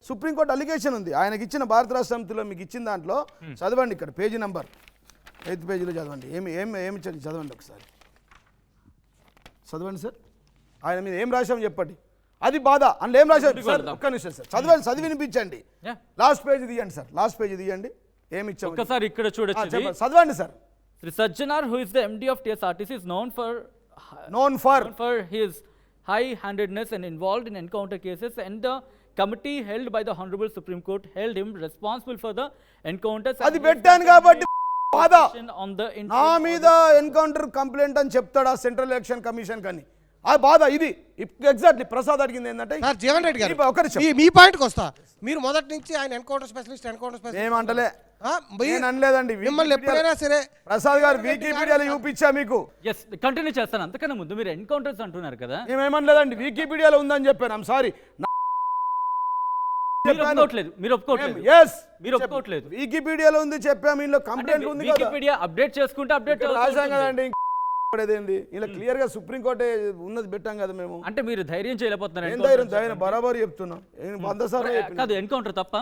Supreme court allegation ఉంది ఆయనకి ఇచ్చిన భారత రాష్ట్ర సమితిలో మీకు ఇచ్చిన దాంట్లో చదవండి, ఇక్కడ పేజీ నంబర్ 8th పేజీలో చదవండి. ఏమి చదవండి ఒకసారి చదవండి సార్. ఆయన మీద ఏం రాశామని చెప్పండి. అది బాధ అందులో ఏం రాశారు సార్? ఒక్క నిమిషం సార్, చదవండి, చదివి వినిపించండి. లాస్ట్ పేజ్ తీయండి సార్, లాస్ట్ పేజ్ తీయండి. ఏమి ఇచ్చాము ఒక్కసారి ఇక్కడ చూడొచ్చు. చదవండి sir. Sri Sajjanar, who is the MD of TSRTC, is known for his high-handedness and involved in encounter cases, and the committee held by the Honorable Supreme Court held him responsible for the encounters. అది పెట్టాను కాబట్టి బాధ. On the నా మీద encounter complaint అని చెప్తాడా central election commission కానీ ఆ బాధ ఇది ఎగ్జాక్ట్లీ. ప్రసాద్ అడిగింది ఏంటంటే జీవన్ రెడ్డి గారు మీ పాయింట్కి వస్తా. మీరు మొదటి నుంచి ఆయన ఎన్కౌంటర్ స్పెషలిస్ట్ ఏమంటలే నేను అనలేదండి. మిమ్మల్ని ఎప్పుడైనా సరే ప్రసాద్ గారు వికీపీడియాలో చూపించా మీకు. ఎస్ కంటిన్యూ చేస్తాను. అంతకన్నా ముందు మీరు ఎన్కౌంటర్స్ అంటున్నారు కదా, మేమేమనలేదండి, వికీపీడియాలో ఉందని చెప్పాను. I'm sorry. మీరు ఒప్పుకోవట్లేదు. వికీపీడియాలో ఉంది చెప్పాము, ఇందులో కంప్లైంట్ ఉంది. వికీపీడియా అప్డేట్ చేసుకుంటే అప్డేట్ రాసాం కదండి. పడేదేంది ఇలా క్లియర్ గా సుప్రీంకోర్టే ఉన్నది పెట్టాం కదా మేము. అంటే మీరు ధైర్యం చేయలేకపోతున్నారు. ధైర్యం బరాబర్ చెప్తున్నా. 100 సార్లు కాదు ఎన్కౌంటర్ తప్ప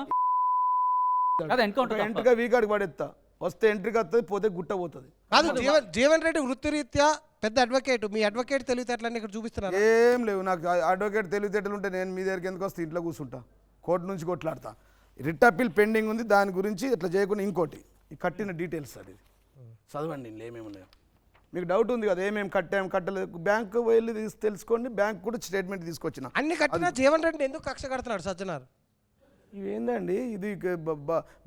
కాదు. ఎన్కౌంటర్ ఎంట్రీగా వీకాడికి పడేస్తా. వస్తే ఎంట్రీకి వస్తుంది, పోతే గుట్ట పోతుంది. కాదు జీవన్ రెడ్డి వృత్తిరీత్యా పెద్ద అడ్వకేట్. మీ అడ్వకేట్ తెలివితేటలన్నీ ఇక్కడ చూపిస్తున్నారు. ఏం లేవు నాకు అడ్వకేట్ తెలివితేటలు ఉంటే నేను మీ దగ్గరికి ఎందుకు వస్తే ఇంట్లో కూర్చుంటా, కోర్టు నుంచి కొట్లాడతా. రిట్ అప్పీల్ పెండింగ్ ఉంది, దాని గురించి ఇట్లా చేయకుండా ఇంకోటి కట్టిన డీటెయిల్స్ సార్ ఇది చదవండి. ఇందులో ఏమేమి ఉన్నాయో మీకు డౌట్ ఉంది కదా, ఏమేమి కట్టలేదు. బ్యాంకు వెళ్ళి తెలుసుకోండి. బ్యాంక్ కూడా స్టేట్మెంట్ తీసుకొచ్చిన అన్ని కట్టినా జీవన్ రెడ్డి ఎందుకు కక్ష కడుతున్నాడు సజ్జనార్? ఇవేందండి ఇది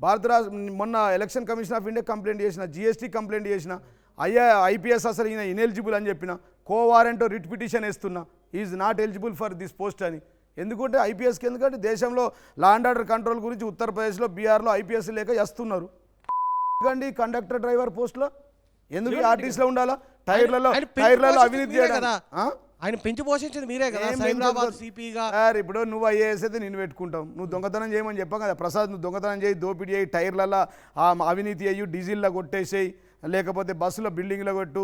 భారత రాష్ట్ర మొన్న election commission of India complaint చేసిన, జిఎస్టీ కంప్లైంట్ చేసిన, ఐపీఎస్ అసలు ఈయన ఇనెలిజిబుల్ అని చెప్పిన, కోవారెంట్ రిట్ పిటిషన్ వేస్తున్నా, is not eligible for this post అని. ఎందుకంటే ఐపీఎస్కి ఎందుకంటే దేశంలో లా అండ్ ఆర్డర్ కంట్రోల్ గురించి ఉత్తరప్రదేశ్లో బీహార్లో ఐపీఎస్ లేక చేస్తున్నారు. ఎందుకండి కండక్టర్ డ్రైవర్ పోస్ట్లో ఎందుకు ఆర్టీసీలో ఉండాలా? టైర్లలో అవినీతి కదా. ఆయన పెంచి పోషించింది మీరే కదా సైబరాబాద్ సిపిగా. ఇప్పుడు నువ్వు ఐఏఎస్ అయితే నేను పెట్టుకుంటావు, నువ్వు దొంగతనం చేయమని చెప్పాం కదా ప్రసాద్. నువ్వు దొంగతనం చేయి, దోపిడీ చేయి, టైర్లలో అవినీతి అయ్యి, డీజిల్లో కొట్టేసేయి, లేకపోతే బస్సులో బిల్డింగ్లో కొట్టు,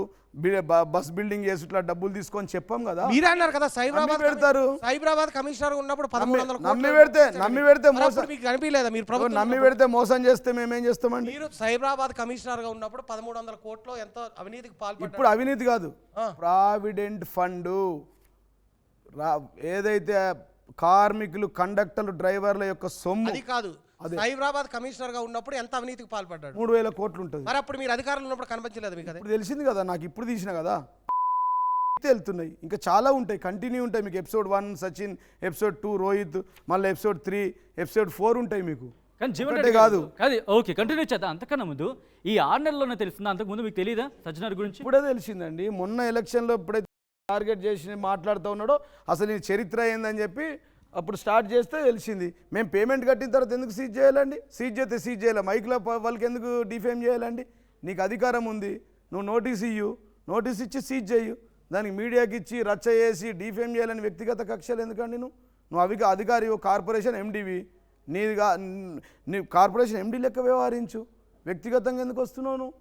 బస్ బిల్డింగ్ చేసి ఇట్లా డబ్బులు తీసుకొని చెప్పాం కదా. మీరే అన్నారు కదా సైబరాబాద్ పెడతారు. సైబరాబాద్ కమిషనర్ ఉన్నప్పుడు 1300 నమ్మి పెడితే మోసం. మీకు కనిపించలేదా? మీరు ప్రభుత్వం నమ్మి పెడితే మోసం చేస్తే మేమేం చేస్తామండి? మీరు సైబరాబాద్ కమిషనర్ గా ఉన్నప్పుడు 1300 కోట్లు ఎంతో అవినీతికి పాల్పడ్డారు. ఇప్పుడు అవినీతి కాదు, ప్రావిడెంట్ ఫండ్ ఏదైతే కార్మికులు, కండక్టర్లు, డ్రైవర్ల యొక్క సొమ్ము. అది కాదు, సైబరాబాద్ కమిషనర్ గా ఉన్నప్పుడు ఎంత అవినీతికి పాల్పడ్డాడు? 3000 కోట్లు ఉంటుంది. మరి అప్పుడు మీరు అధికారంలో ఉన్నప్పుడు కనిపించలేదు మీకు? ఇప్పుడు తెలిసింది కదా నాకు, ఇప్పుడు తీసిన కదా. వెళ్తున్నాయి ఇంకా చాలా ఉంటాయి, కంటిన్యూ ఉంటాయి మీకు. ఎపిసోడ్ 1 సచిన్, ఎపిసోడ్ 2 రోహిత్, మళ్ళీ ఎపిసోడ్ 3, ఎపిసోడ్ 4 ఉంటాయి మీకు. కానీ జీవన్ రెడ్డి కాదు. ఓకే కంటిన్యూ చేద్దాం. అంతకన్నా ముందు ఈ 6 నెలల్లోనే తెలిసిందా? అంతకుముందు మీకు తెలియదా సజ్జనార్ గురించి? ఇప్పుడే తెలిసిందండి. మొన్న ఎలక్షన్లో ఎప్పుడైతే టార్గెట్ చేసి మాట్లాడుతూ ఉన్నాడో అసలు ఈ చరిత్ర ఏందని చెప్పి అప్పుడు స్టార్ట్ చేస్తే తెలిసింది. మేము పేమెంట్ కట్టిన తర్వాత ఎందుకు సీజ్ చేయాలండి? సీజ్ చేయాలి. మైక్లో వాళ్ళకి ఎందుకు డిఫేమ్ చేయాలండి? నీకు అధికారం ఉంది, నువ్వు నోటీస్ ఇచ్చి సీజ్ చేయు. దానికి మీడియాకి ఇచ్చి రచ్చ చేసి డిఫేమ్ చేయాలని వ్యక్తిగత కక్షలు ఎందుకండి? నువ్వు అధికారి, కార్పొరేషన్ ఎండివి, నీ కార్పొరేషన్ ఎండి లెక్క వ్యవహరించు. వ్యక్తిగతంగా ఎందుకు వస్తున్నావు నువ్వు?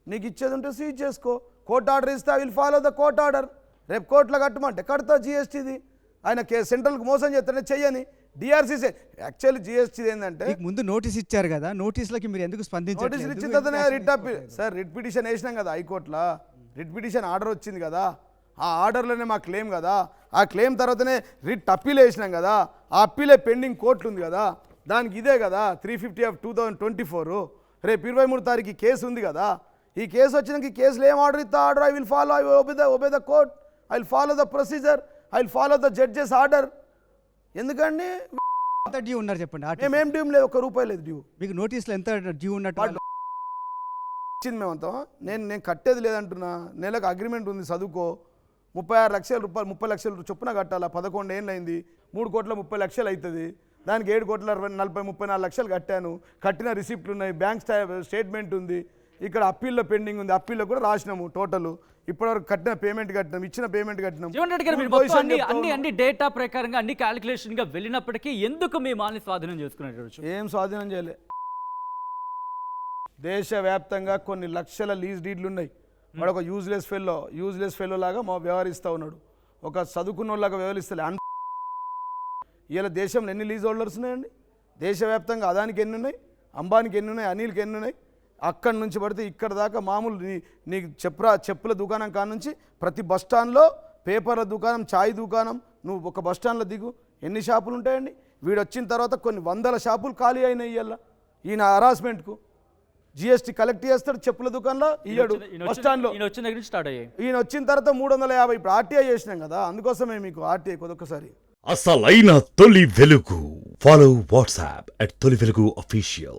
నీకు ఇచ్చేది ఉంటే సీజ్ చేసుకో. కోర్టు ఆర్డర్ ఇస్తే I will follow the court order. రేపు కోర్టులో కట్టమంటే కడతా జిఎస్టీది. ఆయన సెంట్రల్కి మోసం చేస్తానే చెయ్యని. డిఆర్సీసీ యాక్చువల్లీ జిఎస్టీ ఏంటంటే ముందు నోటీస్ ఇచ్చారు కదా, నోటీసులకి మీరు ఎందుకు స్పందించారు? నోటీసులు ఇచ్చిన తర్వాత writ appeal sir, writ petition వేసినాం కదా హైకోర్టులో. రిట్ పిటిషన్ ఆర్డర్ వచ్చింది కదా, ఆ ఆర్డర్లోనే మా క్లెయిమ్ కదా. ఆ క్లెయిమ్ తర్వాతనే రిట్ అప్పీల్ వేసినాం కదా. ఆ అప్పీలే పెండింగ్ కోర్టులు ఉంది కదా, దానికి ఇదే కదా 350/2024. రేపు 23 తారీఖు కేసు ఉంది కదా. ఈ కేసు వచ్చినాక ఈ కేసులో ఏం ఆర్డర్ ఇస్తా? Order I will follow, I obey the court, I will follow the procedure, I will follow the judges order. ఎందుకండి ఎంత డ్యూ ఉన్నారు చెప్పండి? మేమేం డ్యూ లేదు, ₹1 లేదు డ్యూ. మీకు నోటీసులో ఎంత డ్యూ ఉన్నట్టు ఇచ్చింది మేమంతా. నేను కట్టేది లేదంటున్నా. నెలకు అగ్రిమెంట్ ఉంది, చదువుకో. 36 లక్షల రూపాయలు, 30 లక్షలు చొప్పున కట్టాలా. 11 ఏళ్ళు అయింది. 3,30,00,000 అవుతుంది. దానికి 7,34 లక్షలు కట్టాను. కట్టిన రిసిప్ట్లు ఉన్నాయి, బ్యాంక్ స్టేట్మెంట్ ఉంది. ఇక్కడ అప్పీల్లో పెండింగ్ ఉంది, అప్పీల్లో కూడా రాసినాము. టోటల్ ఇప్పటివరకు కట్టిన పేమెంట్ కట్టినాం, ఇచ్చిన పేమెంట్ కట్టినాం. జీవన్ రెడ్డి గారు అన్ని డేటా ప్రకారంగా అన్ని క్యాలిక్యులేషన్ గా వెళ్ళినప్పటికీ ఎందుకు మీ మాల్ని స్వాధీనం చేసుకునేటప్పుడు? ఏం స్వాధీనం చేయలే. దేశవ్యాప్తంగా కొన్ని లక్షల లీజ్ డీడ్లు ఉన్నాయి. వాడు ఒక యూజ్లెస్ ఫెల్లో లాగా వ్యవహరిస్తూ ఉన్నాడు. ఒక చదువుకున్న వాళ్ళగా వ్యవహరిస్తలే. ఇలా దేశంలో ఎన్ని లీజ్ హోల్డర్స్ ఉన్నాయండి? దేశవ్యాప్తంగా అదానికి ఎన్ని ఉన్నాయి, అంబానీకి ఎన్ని ఉన్నాయి, అనిల్కి ఎన్ని ఉన్నాయి? అక్కడి నుంచి పడితే ఇక్కడ దాకా మామూలు నీకు చెప్పుల దుకాణం కాడ నుంచి ప్రతి బస్ స్టాండ్లో పేపర్ల దుకాణం, ఛాయ్ దుకాణం, నువ్వు ఒక బస్ స్టాండ్లో దిగు, ఎన్ని షాపులు ఉంటాయండి? వీడు వచ్చిన తర్వాత కొన్ని వందల షాపులు ఖాళీ అయినాయి ఇవాళ ఈయన హరాస్మెంట్కు. జిఎస్టీ కలెక్ట్ చేస్తాడు చెప్పుల దుకాణంలో, ఇయ్యడు బస్ స్టాండ్లో. ఈయన వచ్చిన దగ్గర నుంచి స్టార్ట్ అయ్యాయి. ఈయన వచ్చిన తర్వాత 350 ఇప్పుడు ఆర్టీఐ చేసినాం కదా, అందుకోసమే మీకు ఆర్టీఐ కొదొక్కసారి. అసలైన తొలి వెలుగు. ఫాలో వాట్సాప్ @తొలి వెలుగు official.